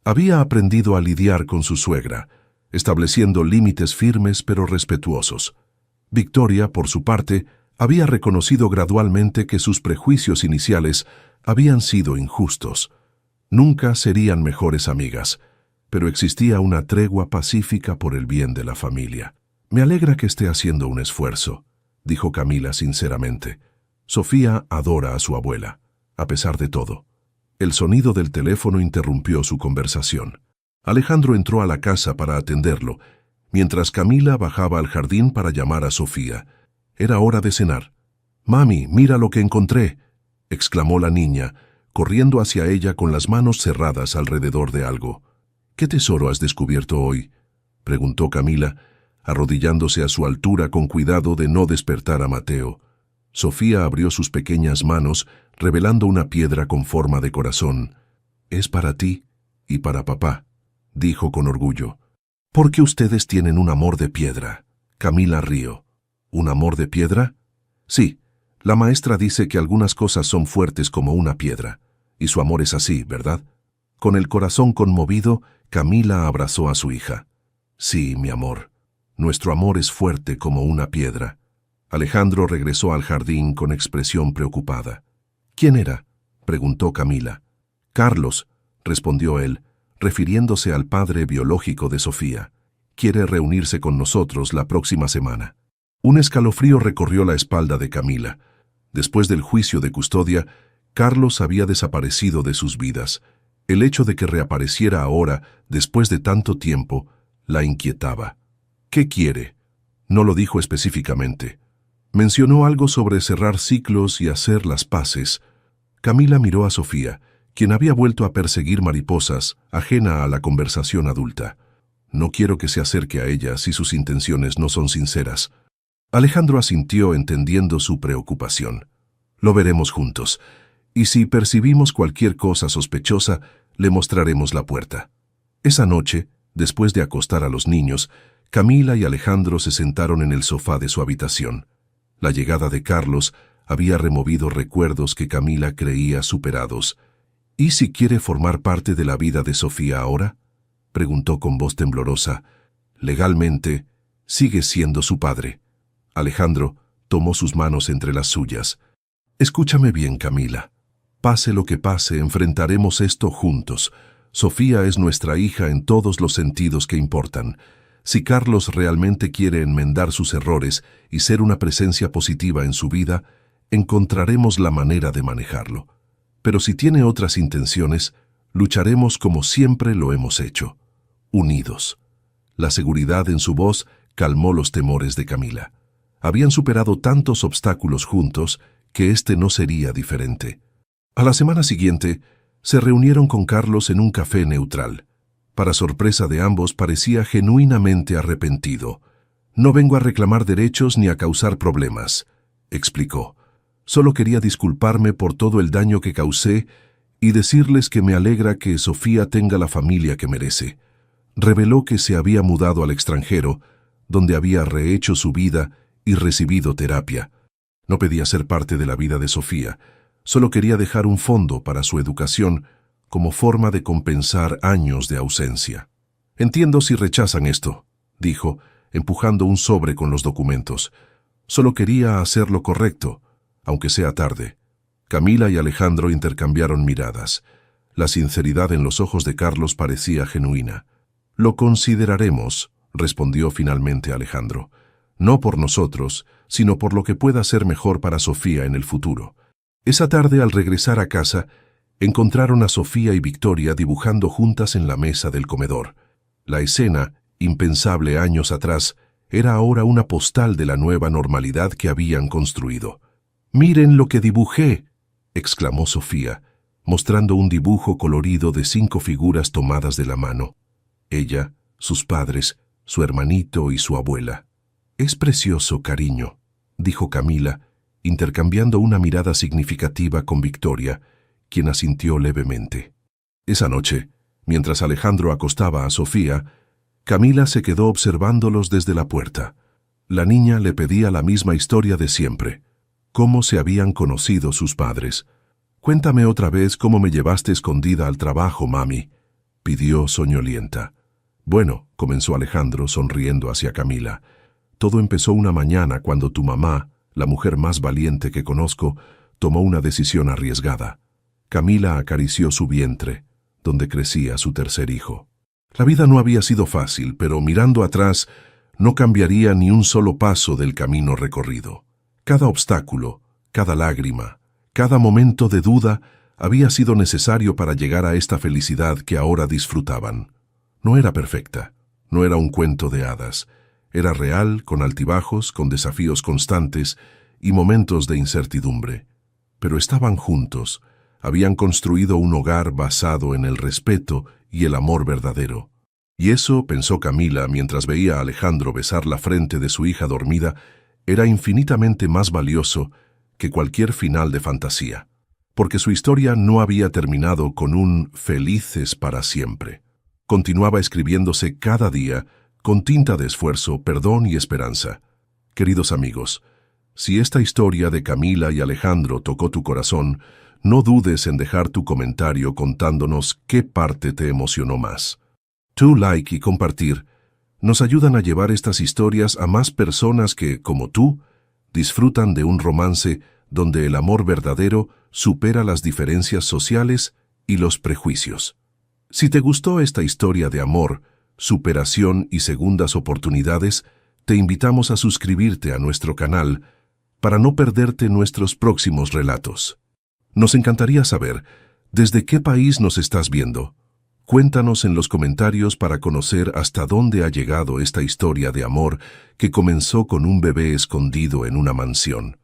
Había aprendido a lidiar con su suegra, estableciendo límites firmes pero respetuosos. Victoria, por su parte, había reconocido gradualmente que sus prejuicios iniciales habían sido injustos. Nunca serían mejores amigas, pero existía una tregua pacífica por el bien de la familia. «Me alegra que esté haciendo un esfuerzo», dijo Camila sinceramente. Sofía adora a su abuela, a pesar de todo. El sonido del teléfono interrumpió su conversación. Alejandro entró a la casa para atenderlo, mientras Camila bajaba al jardín para llamar a Sofía. Era hora de cenar. «Mami, mira lo que encontré», exclamó la niña, corriendo hacia ella con las manos cerradas alrededor de algo. «¿Qué tesoro has descubierto hoy?», preguntó Camila, arrodillándose a su altura con cuidado de no despertar a Mateo. Sofía abrió sus pequeñas manos, revelando una piedra con forma de corazón. «Es para ti y para papá», dijo con orgullo. «Porque ustedes tienen un amor de piedra». Camila rió. «¿Un amor de piedra?» «Sí, la maestra dice que algunas cosas son fuertes como una piedra, y su amor es así, ¿verdad?». Con el corazón conmovido, Camila abrazó a su hija. «Sí, mi amor, nuestro amor es fuerte como una piedra». Alejandro regresó al jardín con expresión preocupada. «¿Quién era?», preguntó Camila. «Carlos», respondió él, refiriéndose al padre biológico de Sofía. «Quiere reunirse con nosotros la próxima semana». Un escalofrío recorrió la espalda de Camila. Después del juicio de custodia, Carlos había desaparecido de sus vidas. El hecho de que reapareciera ahora, después de tanto tiempo, la inquietaba. «¿Qué quiere?», no lo dijo específicamente. Mencionó algo sobre cerrar ciclos y hacer las paces. Camila miró a Sofía, quien había vuelto a perseguir mariposas, ajena a la conversación adulta. «No quiero que se acerque a ella si sus intenciones no son sinceras». Alejandro asintió entendiendo su preocupación. «Lo veremos juntos, y si percibimos cualquier cosa sospechosa, le mostraremos la puerta». Esa noche, después de acostar a los niños, Camila y Alejandro se sentaron en el sofá de su habitación. La llegada de Carlos había removido recuerdos que Camila creía superados. «¿Y si quiere formar parte de la vida de Sofía ahora?», preguntó con voz temblorosa. legalmente, sigue siendo su padre. Alejandro tomó sus manos entre las suyas. Escúchame bien, Camila. Pase lo que pase, enfrentaremos esto juntos. Sofía es nuestra hija en todos los sentidos que importan. Si Carlos realmente quiere enmendar sus errores y ser una presencia positiva en su vida, encontraremos la manera de manejarlo. Pero si tiene otras intenciones, lucharemos como siempre lo hemos hecho, unidos. La seguridad en su voz calmó los temores de Camila. Habían superado tantos obstáculos juntos que este no sería diferente. A la semana siguiente, se reunieron con Carlos en un café neutral. Para sorpresa de ambos, parecía genuinamente arrepentido. «No vengo a reclamar derechos ni a causar problemas», explicó. «Solo quería disculparme por todo el daño que causé y decirles que me alegra que Sofía tenga la familia que merece». Reveló que se había mudado al extranjero, donde había rehecho su vida y recibido terapia. No pedía ser parte de la vida de Sofía, solo quería dejar un fondo para su educación como forma de compensar años de ausencia. «Entiendo si rechazan esto», dijo, empujando un sobre con los documentos. «Solo quería hacer lo correcto, aunque sea tarde». Camila y Alejandro intercambiaron miradas. La sinceridad en los ojos de Carlos parecía genuina. «Lo consideraremos», respondió finalmente Alejandro. «No por nosotros, sino por lo que pueda ser mejor para Sofía en el futuro». Esa tarde, al regresar a casa, encontraron a Sofía y Victoria dibujando juntas en la mesa del comedor. La escena, impensable años atrás, era ahora una postal de la nueva normalidad que habían construido. «¡Miren lo que dibujé!», exclamó Sofía, mostrando un dibujo colorido de 5 figuras tomadas de la mano. Ella, sus padres, su hermanito y su abuela. «Es precioso, cariño», dijo Camila, intercambiando una mirada significativa con Victoria, quien asintió levemente. Esa noche, mientras Alejandro acostaba a Sofía, Camila se quedó observándolos desde la puerta. La niña le pedía la misma historia de siempre. ¿Cómo se habían conocido sus padres? «Cuéntame otra vez cómo me llevaste escondida al trabajo, mami», pidió soñolienta. «Bueno», comenzó Alejandro sonriendo hacia Camila, «todo empezó una mañana cuando tu mamá, la mujer más valiente que conozco, tomó una decisión arriesgada». Camila acarició su vientre, donde crecía su tercer hijo. La vida no había sido fácil, pero mirando atrás, no cambiaría ni un solo paso del camino recorrido. Cada obstáculo, cada lágrima, cada momento de duda había sido necesario para llegar a esta felicidad que ahora disfrutaban. No era perfecta, no era un cuento de hadas. Era real, con altibajos, con desafíos constantes y momentos de incertidumbre. Pero estaban juntos, habían construido un hogar basado en el respeto y el amor verdadero. Y eso, pensó Camila mientras veía a Alejandro besar la frente de su hija dormida, era infinitamente más valioso que cualquier final de fantasía, porque su historia no había terminado con un «felices para siempre». Continuaba escribiéndose cada día, con tinta de esfuerzo, perdón y esperanza. Queridos amigos, si esta historia de Camila y Alejandro tocó tu corazón, no dudes en dejar tu comentario contándonos qué parte te emocionó más. Tu like y compartir nos ayudan a llevar estas historias a más personas que, como tú, disfrutan de un romance donde el amor verdadero supera las diferencias sociales y los prejuicios. Si te gustó esta historia de amor, superación y segundas oportunidades, te invitamos a suscribirte a nuestro canal para no perderte nuestros próximos relatos. Nos encantaría saber desde qué país nos estás viendo. Cuéntanos en los comentarios para conocer hasta dónde ha llegado esta historia de amor que comenzó con un bebé escondido en una mansión.